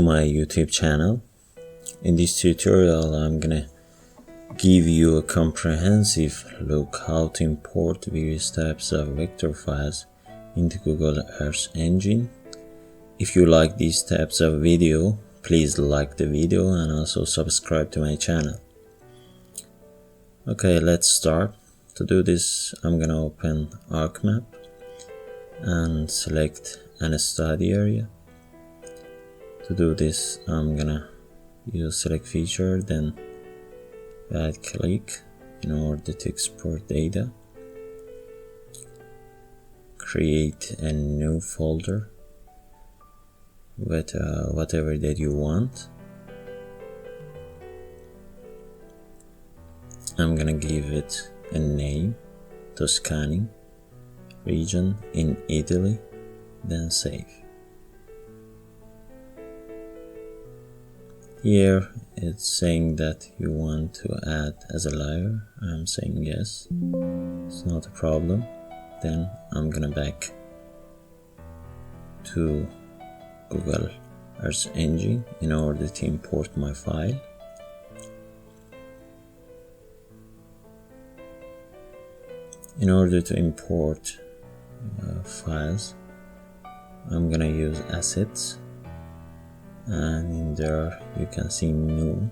to my YouTube channel. In this tutorial I'm gonna give you a comprehensive look how to import various types of vector files into Google Earth Engine. If you like these types of video, please like the video and also subscribe to my channel. Okay, let's start. To do this, I'm gonna open ArcMap and select an study area. To do this, I'm gonna use select feature, then right click in order to export data. Create a new folder with whatever that you want. I'm gonna give it a name, Tuscany region in Italy, then save. Here it's saying that you want to add as a layer. I'm saying yes, it's not a problem. Then I'm gonna back to Google Earth Engine in order to import my file. In order to import files, I'm gonna use assets, and in there you can see new.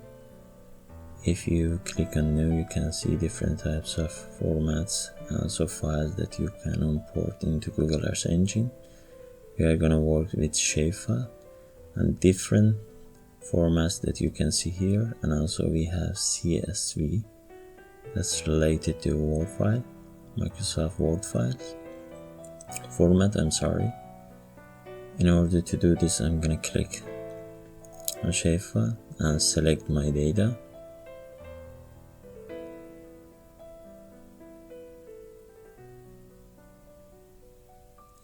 If you click on new, you can see different types of formats and also files that you can import into Google Earth Engine. We are gonna work with Shapefile and different formats that you can see here, and also we have CSV that's related to Word file, Microsoft Word files format. In order to do this, I'm gonna click on Shapefile and select my data.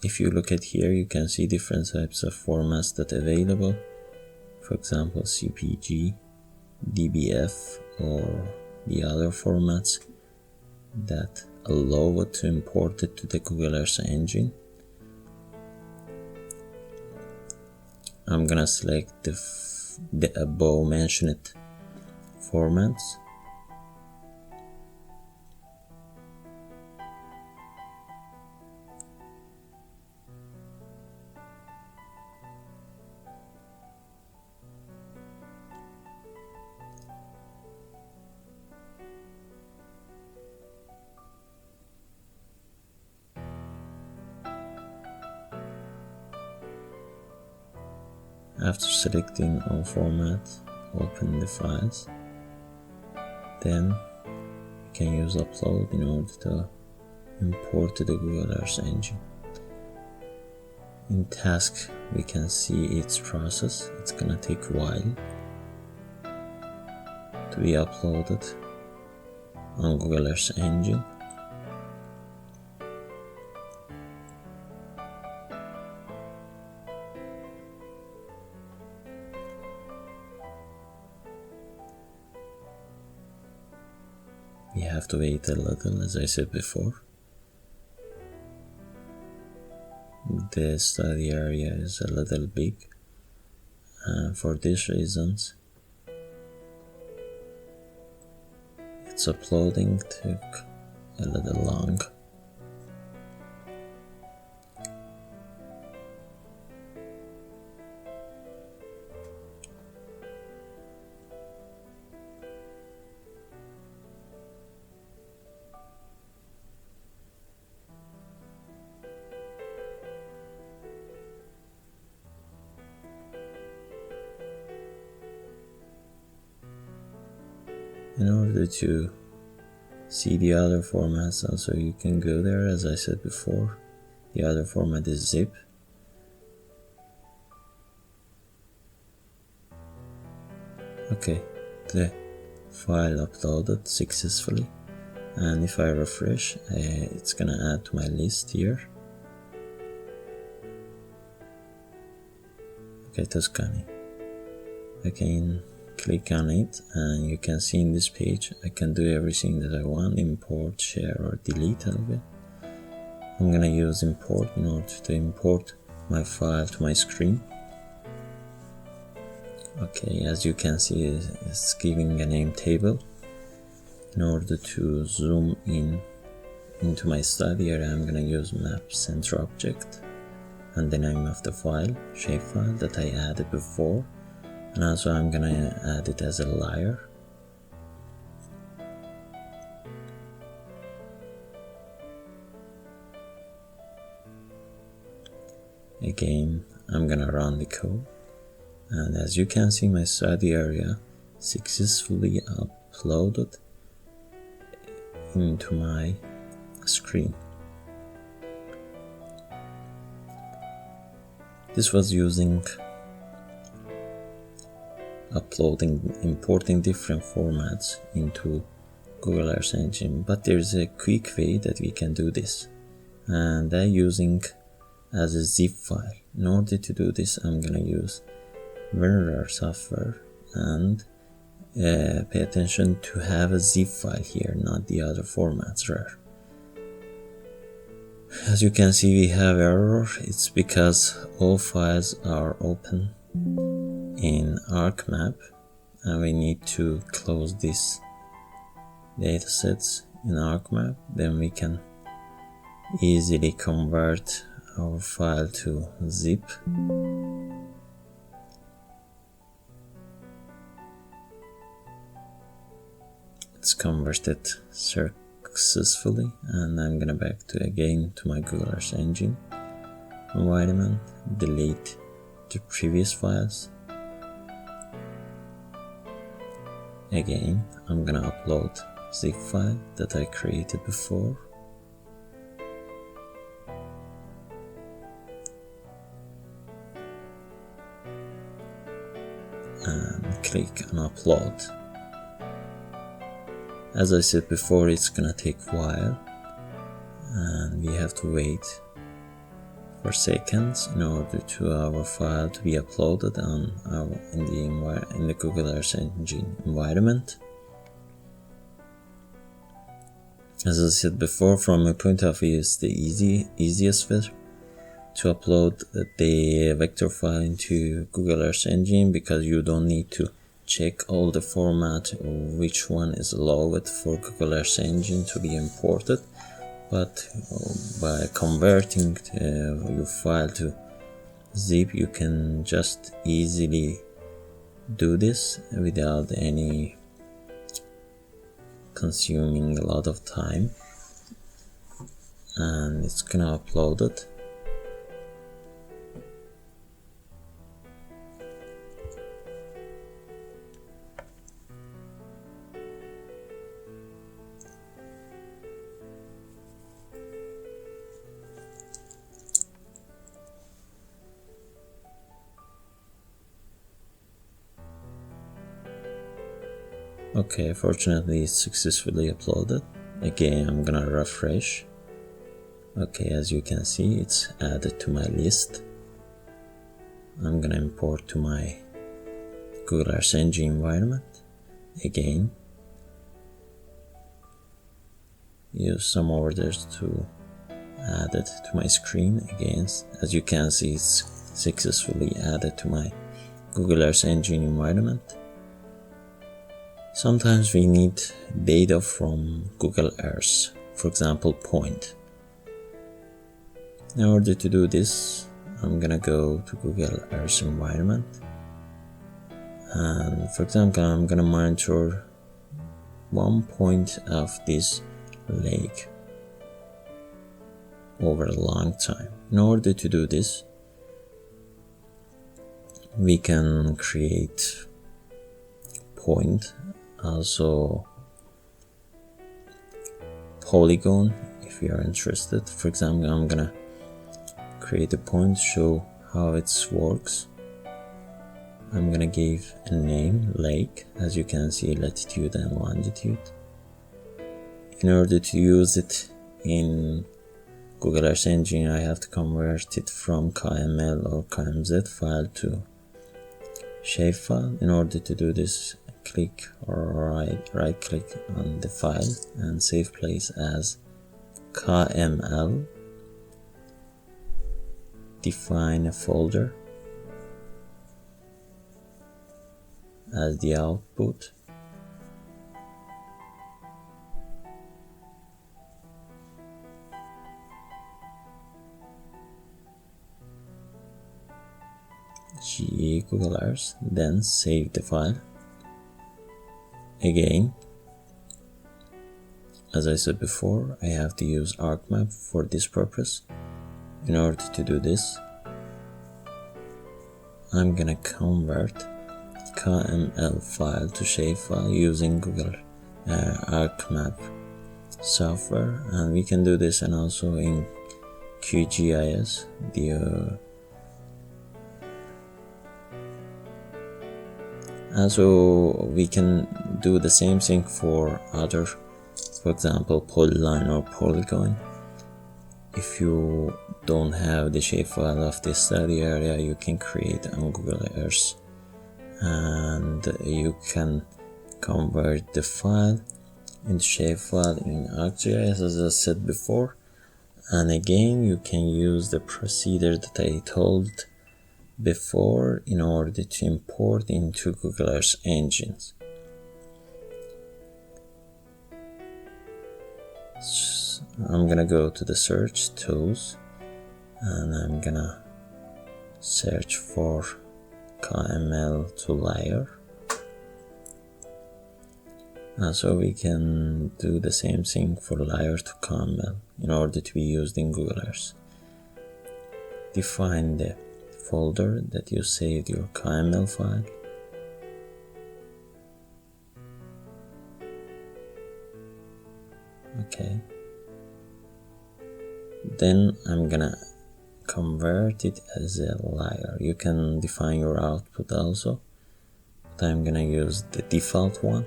If you look at here, you can see different types of formats that are available. For example, CPG, DBF, or the other formats that allow it to import it to the Google Earth Engine. I'm gonna select the above mentioned formats. After selecting all formats, open the files. Then you can use upload in order to import to the Google Earth Engine. In task, we can see its process. It's gonna take a while to be uploaded on Google Earth Engine. We have to wait a little, as I said before. The study area is a little big, and for these reasons its uploading took a little long. In order to see the other formats, also you can go there. As I said before, the other format is zip. Okay, the file uploaded successfully, and if I refresh, it's gonna add to my list here. Okay, Tuscany. I can click on it, and you can see in this page I can do everything that I want: import, share, or delete of it. I'm gonna use import in order to import my file to my screen. Okay, as you can see, it's giving a name table. In order to zoom in into my study area, I'm gonna use map center object and the name of the file, Shapefile, that I added before, and also I'm gonna add it as a layer. Again, I'm gonna run the code, and as you can see, my study area successfully uploaded into my screen. This was using importing different formats into Google Earth Engine, but there's a quick way that we can do this, and I'm using as a zip file. In order to do this, I'm gonna use Venera software and pay attention to have a zip file here, not the other formats rare. As you can see, we have error. It's because all files are open in ArcMap, and we need to close this datasets in ArcMap. Then we can easily convert our file to zip. It's converted successfully, and I'm gonna back to again to my Google Earth Engine environment, delete the previous files. Again, I'm gonna upload zip file that I created before. And click on upload. As I said before, it's gonna take a while, and we have to wait for seconds in order to our file to be uploaded in the Google Earth Engine environment. As I said before, from my point of view, it's the easiest way to upload the vector file into Google Earth Engine, because you don't need to check all the format or which one is allowed for Google Earth Engine to be imported. But by converting your file to zip, you can just easily do this without any consuming a lot of time, and it's gonna upload it. Okay, fortunately it's successfully uploaded. Again, I'm gonna refresh. Okay, as you can see, it's added to my list. I'm gonna import to my Google Earth Engine environment. Again, use some orders to add it to my screen. Again, as you can see, it's successfully added to my Google Earth Engine environment. Sometimes we need data from Google Earth, for example, point. In order to do this, I'm gonna go to Google Earth environment, and for example, I'm gonna monitor one point of this lake over a long time. In order to do this, we can create point, also Polygon if you are interested. For example, I'm gonna create a point, show how it works. I'm gonna give a name, lake, as you can see, latitude and longitude. In order to use it in Google Earth Engine, I have to convert it from KML or KMZ file to Shapefile. In order to do this, click or right click on the file and save place as KML. Define a folder. as the output. Google Earth, then save the file. Again, as I said before, I have to use ArcMap for this purpose. In order to do this, I'm gonna convert KML file to Shapefile using Google ArcMap software, and we can do this and also in QGIS, also we can do the same thing for other, for example, Polyline or Polygon. If you don't have the shapefile of the study area, you can create on Google Earth, and you can convert the file into shapefile in ArcGIS, as I said before. And again, you can use the procedure that I told before in order to import into Google Earth engines. So I'm gonna go to the search tools and I'm gonna search for KML to layer. So we can do the same thing for layer to KML in order to be used in Google Earth. Define the folder that you saved your KML file. Okay. Then I'm gonna convert it as a layer. You can define your output also, but I'm gonna use the default one.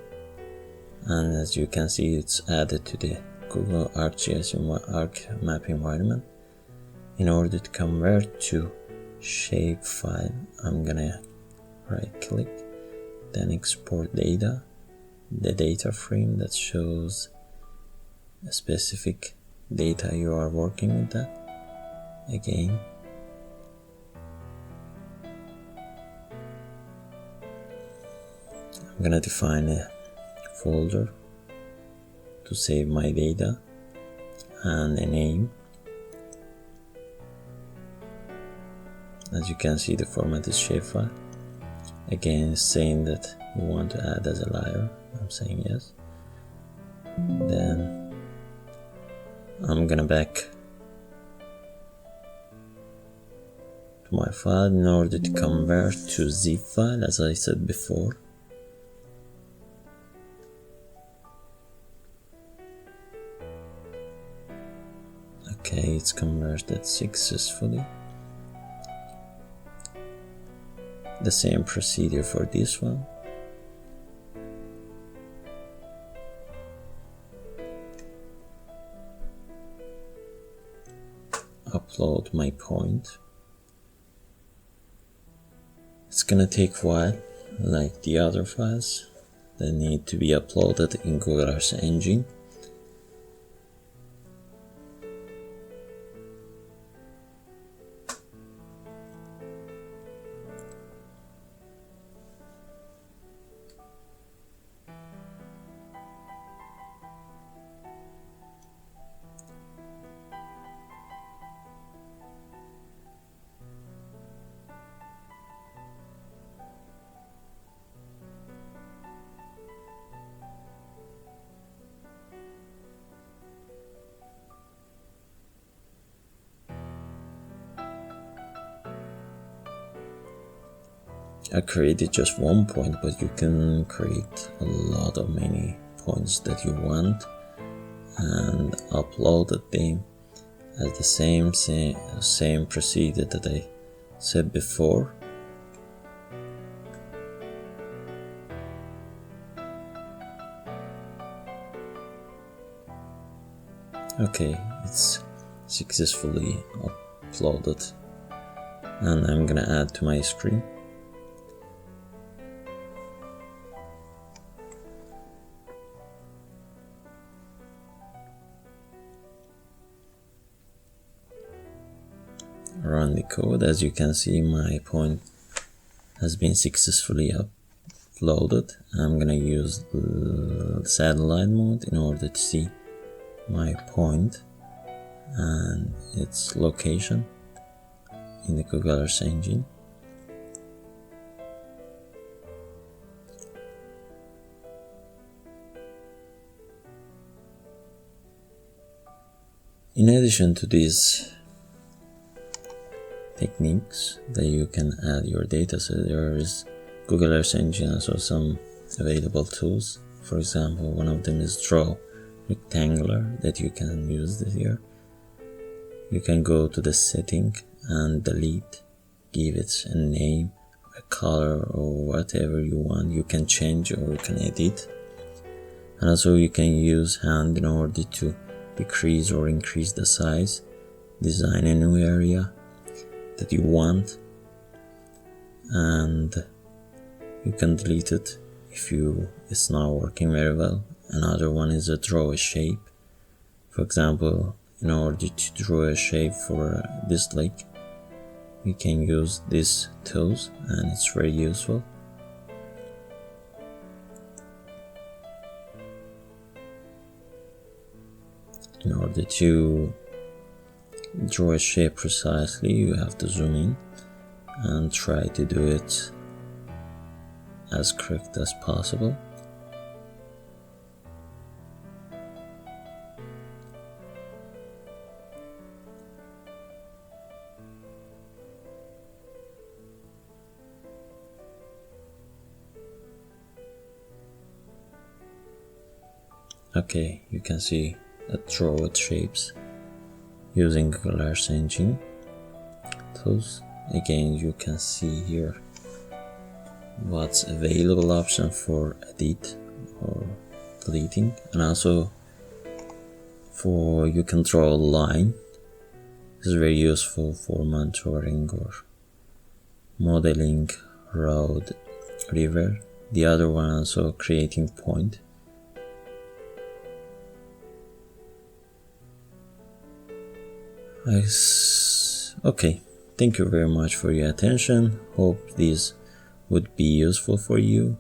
And as you can see, it's added to the Google ArcGIS ArcMap environment. In order to convert to Shapefile, I'm gonna right click, then export data, the data frame that shows a specific data you are working with that. Again, I'm gonna define a folder to save my data and a name. As you can see, the format is Shapefile. Again, it's saying that you want to add as a layer. I'm saying yes. Then I'm gonna back to my file in order to convert to zip file, as I said before. Okay, it's converted successfully. The same procedure for this one. Upload my point. It's gonna take a while, like the other files that need to be uploaded in Google Earth Engine. I created just one point, but you can create a lot of many points that you want and upload them as the same procedure that I said before. Okay, it's successfully uploaded, and I'm gonna add to my screen. Run the code. As you can see, my point has been successfully loaded. I'm gonna use the satellite mode in order to see my point and its location in the Google Earth engine. In addition to these techniques that you can add your data set, there is Google Earth engine also some available tools. For example, one of them is draw rectangular that you can use here. You can go to the setting and delete, give it a name, a color, or whatever you want. You can change or you can edit. And also you can use hand in order to decrease or increase the size, design a new area that you want, and you can delete it if it's not working very well. Another one is a draw a shape. For example, in order to draw a shape for this lake, we can use these tools and it's very useful. In order to draw a shape precisely, you have to zoom in and try to do it as correct as possible. Okay, you can see that draw with shapes using Google Earth engine tools. Again, you can see here what's available option for edit or deleting, and also you can draw a line. This is very useful for monitoring or modeling road, river. The other one also creating point. Okay, thank you very much for your attention. Hope this would be useful for you.